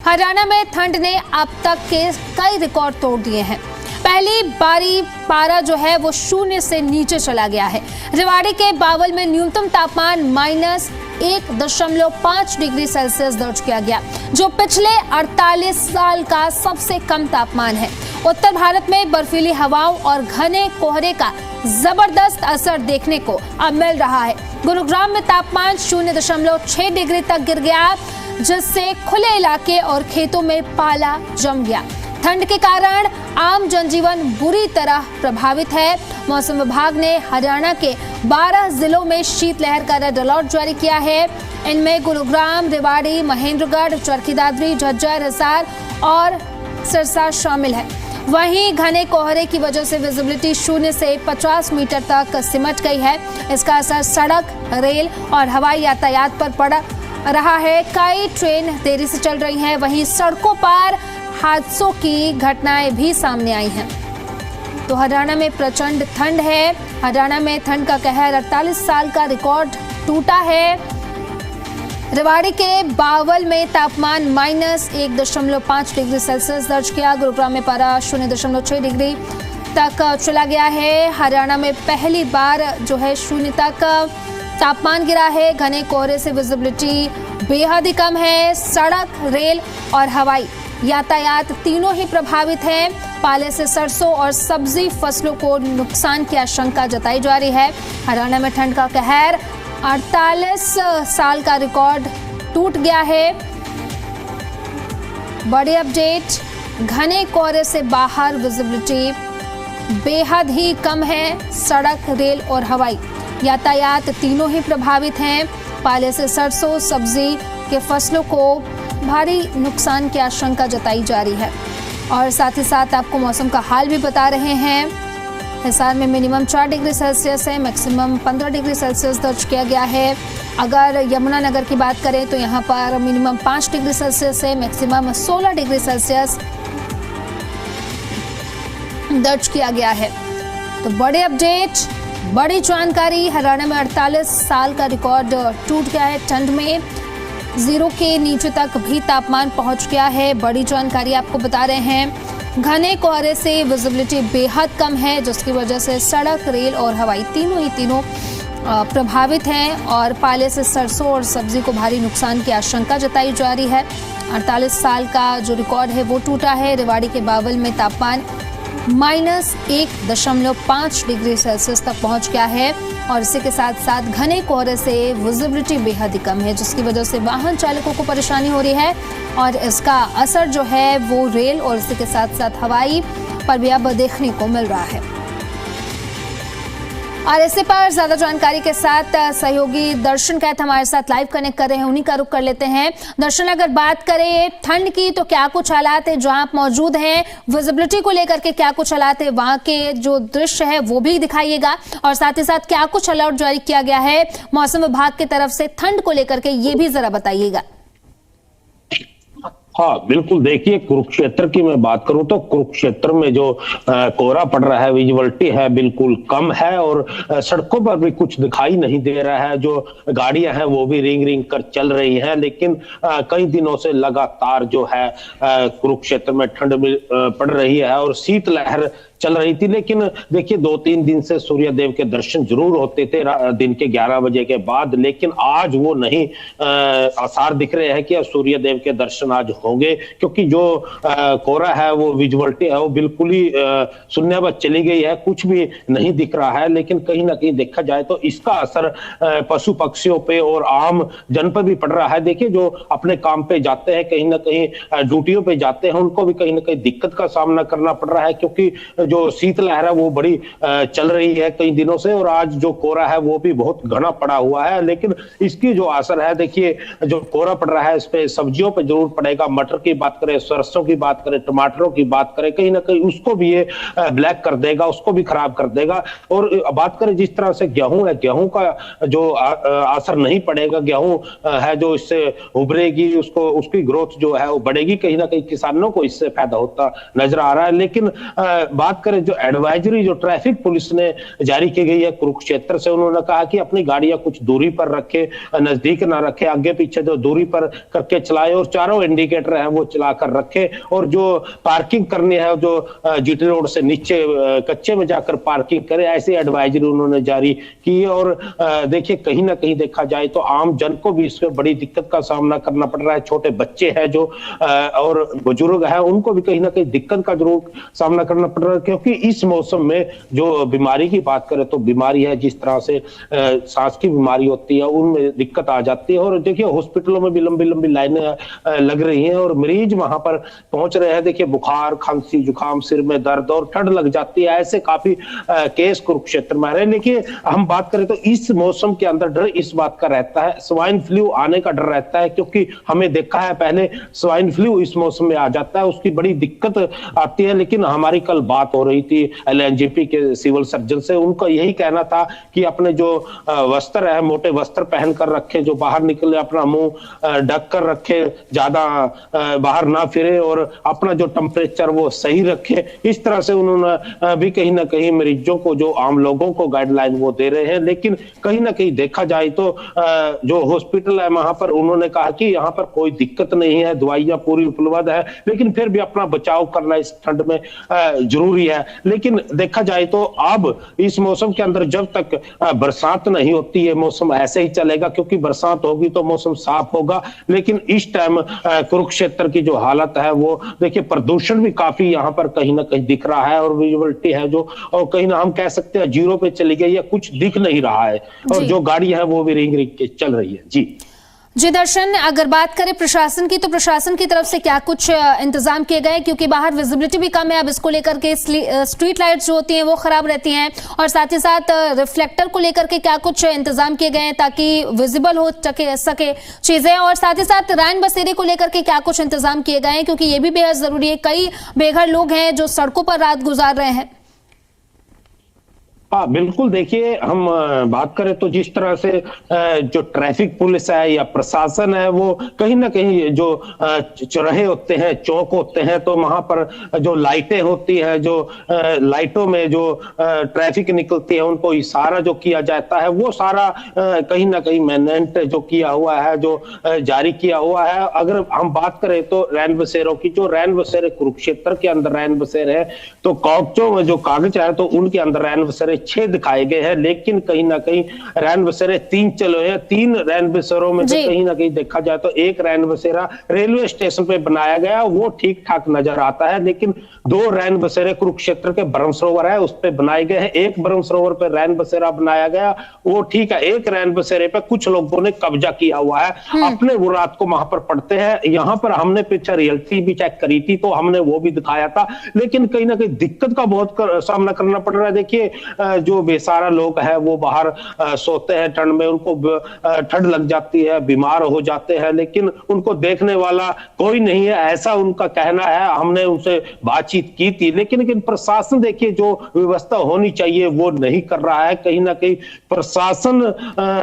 हरियाणा में ठंड ने अब तक के कई रिकॉर्ड तोड़ दिए हैं। पहली बारी पारा जो है वो 0 से नीचे चला गया है। रेवाड़ी के बावल में न्यूनतम तापमान -1.5 डिग्री सेल्सियस दर्ज किया गया, जो पिछले 48 साल का सबसे कम तापमान है। उत्तर भारत में बर्फीली हवाओं और घने कोहरे का जबरदस्त असर देखने को अब मिल रहा है। गुरुग्राम में तापमान 0.6 डिग्री तक गिर गया, जिससे खुले इलाके और खेतों में पाला जम गया। ठंड के कारण आम जनजीवन बुरी तरह प्रभावित है। मौसम विभाग ने हरियाणा के 12 जिलों में शीतलहर का रेड अलर्ट जारी किया है। इनमें गुरुग्राम, रेवाड़ी, महेंद्रगढ़, चरखी दादरी, झज्जर, हिसार और सिरसा शामिल है। वहीं घने कोहरे की वजह से विजिबिलिटी 0 से 50 मीटर तक सिमट गई है। इसका असर सड़क, रेल और हवाई यातायात पर पड़ रहा है। कई ट्रेन देरी से चल रही हैं। वहीं सड़कों पर हादसों की घटनाएं भी सामने आई हैं। तो हरियाणा में प्रचंड ठंड है। हरियाणा में ठंड का कहर 48 साल का रिकॉर्ड टूटा है। रेवाड़ी के बावल में तापमान -1.5 डिग्री सेल्सियस दर्ज किया। गुरुग्राम में पारा 0.6 डिग्री तक चला गया है। हरियाणा में पहली बार जो है 0 तक तापमान गिरा है। घने कोहरे से विजिबिलिटी बेहद ही कम है। सड़क, रेल और हवाई यातायात तीनों ही प्रभावित हैं। पाले से सरसों और सब्जी फसलों को नुकसान की आशंका जताई जा रही है। हरियाणा में ठंड का कहर 48 साल का रिकॉर्ड टूट गया है। बड़ी अपडेट, घने कोहरे से बाहर विजिबिलिटी बेहद ही कम है। सड़क, रेल और हवाई यातायात तीनों ही प्रभावित हैं। पाले से सरसों, सब्जी के फसलों को भारी नुकसान की आशंका जताई जा रही है। और साथ ही साथ आपको मौसम का हाल भी बता रहे हैं। हिसार में मिनिमम 4 डिग्री सेल्सियस है, मैक्सिमम 15 डिग्री सेल्सियस दर्ज किया गया है। अगर यमुनानगर की बात करें तो यहाँ पर मिनिमम 5 डिग्री सेल्सियस है, मैक्सिमम 16 डिग्री सेल्सियस दर्ज किया गया है। तो बड़े अपडेट, बड़ी जानकारी। हरियाणा में 48 साल का रिकॉर्ड टूट गया है। ठंड में 0 के नीचे तक भी तापमान पहुंच गया है। बड़ी जानकारी आपको बता रहे हैं। घने कोहरे से विजिबिलिटी बेहद कम है, जिसकी वजह से सड़क, रेल और हवाई तीनों प्रभावित हैं। और पाले से सरसों और सब्जी को भारी नुकसान की आशंका जताई जा रही है। 48 साल का जो रिकॉर्ड है वो टूटा है। रेवाड़ी के बावल में तापमान -1.5 डिग्री सेल्सियस तक पहुंच गया है। और इसी के साथ साथ घने कोहरे से विजिबिलिटी बेहद ही कम है, जिसकी वजह से वाहन चालकों को परेशानी हो रही है। और इसका असर जो है वो रेल और इसी के साथ साथ हवाई पर भी अब देखने को मिल रहा है। और इसी पर ज्यादा जानकारी के साथ सहयोगी दर्शन कैथ हमारे साथ लाइव कनेक्ट कर रहे हैं, उन्हीं का रुख कर लेते हैं। दर्शन, अगर बात करें ठंड की तो क्या कुछ हालात है जहां आप मौजूद हैं? विजिबिलिटी को लेकर के क्या कुछ हालात है, वहां के जो दृश्य है वो भी दिखाइएगा। और साथ ही साथ क्या कुछ अलर्ट जारी किया गया है मौसम विभाग की तरफ से ठंड को लेकर के, ये भी जरा बताइएगा। हाँ बिल्कुल, देखिए कुरुक्षेत्र की मैं बात करूं तो कुरुक्षेत्र में जो कोहरा पड़ रहा है, विजिबिलिटी है बिल्कुल कम है। और सड़कों पर भी कुछ दिखाई नहीं दे रहा है। जो गाड़ियां हैं वो भी रिंग रिंग कर चल रही हैं। लेकिन कई दिनों से लगातार जो है कुरुक्षेत्र में ठंड पड़ रही है और शीतलहर चल रही थी। लेकिन देखिए 2-3 दिन से सूर्य देव के दर्शन जरूर होते थे दिन के 11 बजे के बाद, लेकिन आज वो नहीं आसार दिख रहे हैं कि सूर्य देव के दर्शन आज होंगे, क्योंकि जो कोहरा है वो विजुअलिटी है वो बिल्कुल ही शून्य पर चली गई है। कुछ भी नहीं दिख रहा है। लेकिन कहीं ना कहीं देखा जाए तो इसका असर पशु पक्षियों पे और आम जन पर भी पड़ रहा है। देखिए जो अपने काम पे जाते हैं, कहीं ना कहीं ड्यूटियों पे जाते हैं, उनको भी कहीं ना कहीं दिक्कत का सामना करना पड़ रहा है, क्योंकि जो शीतलहर है वो बड़ी चल रही है कई दिनों से। और आज जो कोहरा है वो भी बहुत घना पड़ा हुआ है। लेकिन इसकी जो असर है, देखिए जो कोहरा पड़ रहा है इस पे सब्जियों पे जरूर पड़ेगा। मटर की बात करें, सरसों की बात करें, टमाटरों की बात करें, कहीं ना कहीं उसको भी ये ब्लैक कर देगा, उसको भी खराब कर देगा। और बात करें जिस तरह से गेहूं है, गेहूं का जो असर नहीं पड़ेगा, गेहूं है जो इससे उभरेगी, उसकी ग्रोथ जो है वो बढ़ेगी। कहीं ना कहीं किसानों को इससे फायदा होता नजर आ रहा है। लेकिन बात बात करें जो एडवाइजरी जो ट्रैफिक पुलिस ने जारी की गई है कुरुक्षेत्र से, उन्होंने कहा कि अपनी गाड़ियां कुछ दूरी पर रखे, नजदीक ना रखे, आगे पीछे जो दूरी पर करके चलाए और चारों इंडिकेटर है वो चलाकर रखे, और जो पार्किंग करनी है जो जीटी रोड से नीचे कच्चे में जाकर पार्किंग करे, ऐसी एडवाइजरी उन्होंने जारी की। और देखिए कहीं ना कहीं देखा जाए तो आम जन को भी इसमें बड़ी दिक्कत का सामना करना पड़ रहा है। छोटे बच्चे हैं जो और बुजुर्ग हैं, उनको भी कहीं ना कहीं दिक्कत का जरूर सामना करना पड़ रहा है, क्योंकि इस मौसम में जो बीमारी की बात करें तो बीमारी है जिस तरह से सांस की बीमारी होती है उनमें दिक्कत आ जाती है। और देखिए हॉस्पिटलों में भी लंबी लंबी लाइनें लग रही हैं और मरीज वहां पर पहुंच रहे हैं। देखिए बुखार, खांसी, जुकाम, सिर में दर्द और ठंड लग जाती है, ऐसे काफी केस कुरुक्षेत्र में आ रहे हैं। लेकिन हम बात करें तो इस मौसम के अंदर डर इस बात का रहता है, स्वाइन फ्लू आने का डर रहता है, क्योंकि हमें देखा है पहले स्वाइन फ्लू इस मौसम में आ जाता है, उसकी बड़ी दिक्कत आती है। लेकिन हमारी कल बात हो रही थी एलएनजेपी के सिविल सर्जन से, उनका यही कहना था कि अपने जो वस्त्र है मोटे वस्त्र पहनकर रखे, जो बाहर निकले अपना मुंह ढक कर रखे, ज्यादा बाहर ना फिरे और अपना जो टेम्परेचर वो सही रखे। इस तरह से उन्होंने भी कहीं ना कहीं मरीजों को, जो आम लोगों को गाइडलाइन वो दे रहे हैं। लेकिन कहीं ना कहीं देखा जाए तो जो हॉस्पिटल है वहां पर उन्होंने कहा कि यहाँ पर कोई दिक्कत नहीं है, दवाइयां पूरी उपलब्ध है, लेकिन फिर भी अपना बचाव करना इस ठंड में जरूरी है। लेकिन देखा जाए तो अब इस मौसम के अंदर जब तक बरसात नहीं होती है मौसम ऐसे ही चलेगा, क्योंकि बरसात होगी तो मौसम साफ होगा। लेकिन इस टाइम कुरुक्षेत्र की जो हालत है वो देखिए, प्रदूषण भी काफी यहाँ पर कहीं ना कहीं दिख रहा है और विजिबिलिटी है जो, और कहीं ना हम कह सकते हैं जीरो पे चली गई है, कुछ दिख नहीं रहा है, और जो गाड़ी है वो भी रिंग रिंग के चल रही है। जी दर्शन, अगर बात करें प्रशासन की तो प्रशासन की तरफ से क्या कुछ इंतजाम किए गए, क्योंकि बाहर विजिबिलिटी भी कम है, अब इसको लेकर के स्ट्रीट लाइट्स जो होती हैं वो खराब रहती हैं, और साथ ही साथ रिफ्लेक्टर को लेकर के क्या कुछ इंतजाम किए गए हैं ताकि विजिबल हो सके चीजें, और साथ ही साथ रैन बसेरे को लेकर के क्या कुछ इंतजाम किए गए हैं, क्योंकि ये भी बेहद जरूरी है। कई बेघर लोग हैं जो सड़कों पर रात गुजार रहे हैं। हाँ बिल्कुल, देखिए हम बात करें तो जिस तरह से जो ट्रैफिक पुलिस है या प्रशासन है वो कहीं ना कहीं जो चौराहे होते हैं, चौक होते हैं, तो वहां पर जो लाइटें होती है, जो लाइटों में जो ट्रैफिक निकलती है उनको इशारा जो किया जाता है, वो सारा कहीं ना कहीं मैनेंट जो किया हुआ है, जो जारी किया हुआ है। अगर हम बात करें तो रैन बसेरों की, जो रैन बसेरे कुरुक्षेत्र के अंदर रैन बसेरे है, तो कागजों में जो कागज है तो उनके अंदर रैन बसेरे 6 दिखाए गए हैं, लेकिन कहीं ना कहीं रैन बसेरे 3 चले हैं। 3 रैन बसेरों में से कहीं ना कहीं देखा जाए तो एक रैन बसेरा रेलवे स्टेशन पे बनाया गया, वो ठीक ठाक नजर आता है, लेकिन 2 रैन बसेरे कुरुक्षेत्र के ब्रह्म सरोवर है उस पे बनाए गए हैं। एक ब्रह्म सरोवर पे रैन बसेरा बनाया गया, वो ठीक है। एक रैन बसेरे पे कुछ लोगों ने कब्जा किया हुआ है, अपने वो रात को वहां पर पड़ते हैं। यहाँ पर हमने पीछे रियलिटी भी चेक करी थी तो हमने वो भी दिखाया था, लेकिन कहीं ना कहीं दिक्कत का बहुत सामना करना पड़ रहा है। देखिए जो बेसहारा लोग हैं वो बाहर सोते हैं ठंड में, उनको ठंड लग जाती है, बीमार हो जाते हैं, लेकिन उनको देखने वाला कोई नहीं है, ऐसा उनका कहना है। हमने उनसे बातचीत की थी, लेकिन प्रशासन देखिए जो व्यवस्था होनी चाहिए वो नहीं कर रहा है। कहीं ना कहीं प्रशासन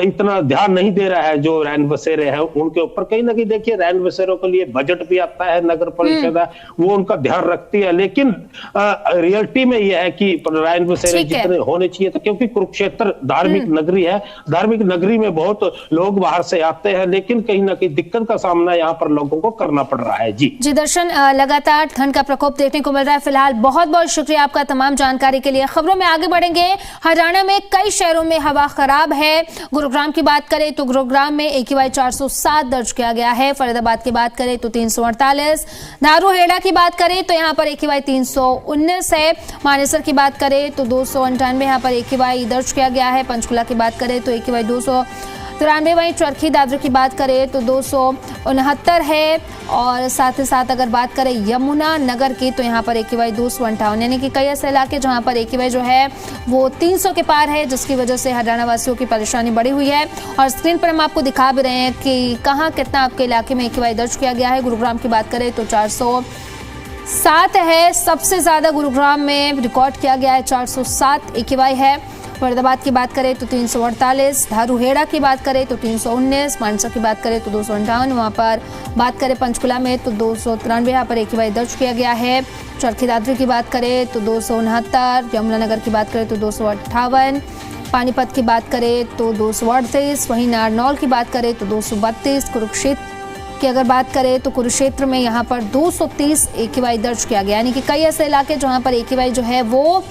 इतना ध्यान नहीं दे रहा है जो रैन बसेरे हैं उनके ऊपर। कहीं ना कहीं देखिए रैन बसेरों के लिए बजट भी आता है, नगर परिषद है वो उनका ध्यान रखती है, लेकिन रियलिटी में यह है कि रैन बसेरे जितने होने चाहिए था, क्योंकि कुरुक्षेत्र धार्मिक नगरी है, धार्मिक नगरी में बहुत लोग बाहर से आते हैं, लेकिन कहीं ना कहीं दिक्कत का सामना यहाँ पर लोगों को करना पड़ रहा है। जी दर्शन, लगातार ठंड का प्रकोप देखने को मिल रहा है। फिलहाल बहुत बहुत शुक्रिया आपका तमाम जानकारी के लिए। खबरों में आगे बढ़ेंगे। हरियाणा में कई शहरों में हवा खराब है। गुरुग्राम की बात करें तो गुरुग्राम में AQI 407 दर्ज किया गया है। फरीदाबाद की बात करें तो 348, धारूहेड़ा की बात करें तो यहाँ पर AQI 319 है। मानेसर की बात करें तो 298 यहाँ पर AQI दर्ज किया गया है। पंचकुला की बात करें तो AQI 293, वहीं चरखी दादर की बात करें तो 269 है। और साथ ही साथ अगर बात करें यमुना नगर की तो यहाँ पर AQI 258, यानी कि कई ऐसे इलाके जहाँ पर AQI जो है वो 300 के पार है, जिसकी वजह से हरियाणा वासियों की परेशानी बढ़ी हुई है। और स्क्रीन पर हम आपको दिखा भी रहे हैं कि कहाँ कितना आपके इलाके में AQI दर्ज किया गया है। गुरुग्राम की बात करें तो 407 है, सबसे ज्यादा गुरुग्राम में रिकॉर्ड किया गया है, 407 AQI है। फरीदाबाद की बात करें तो 348, धारूहेड़ा की बात करें तो 319, मानसा की बात करें तो 258, वहाँ पर बात करें पंचकुला में तो 293 यहाँ पर AQI दर्ज किया गया है। चरखी दादरी की बात करें तो 269, यमुनानगर की बात करें तो 258, पानीपत की बात करें तो 238, वहीं नारनौल की बात करें तो 232, कुरुक्षेत्र की अगर बात करें तो कुरुक्षेत्र में यहाँ पर 230 AQI दर्ज किया गया, यानी कि कई ऐसे इलाके जहाँ पर AQI जो है वो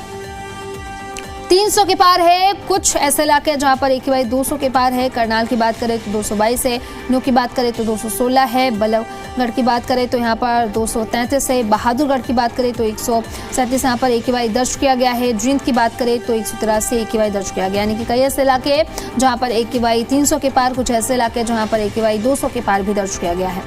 300 के पार है, कुछ ऐसे इलाके जहां पर AQI 200 के पार है। करनाल की बात करें तो 222 है, नू की बात करें तो 216 है, बल्लभगढ़ की बात करें तो यहाँ पर 233 है, बहादुरगढ़ की बात करें तो 137 यहाँ पर AQI दर्ज किया गया है, जींद की बात करें तो 183 AQI दर्ज किया गया, यानी कि कई ऐसे इलाके जहाँ पर AQI 300 के पार, कुछ ऐसे इलाके जहाँ पर AQI 200 के पार भी दर्ज किया गया है।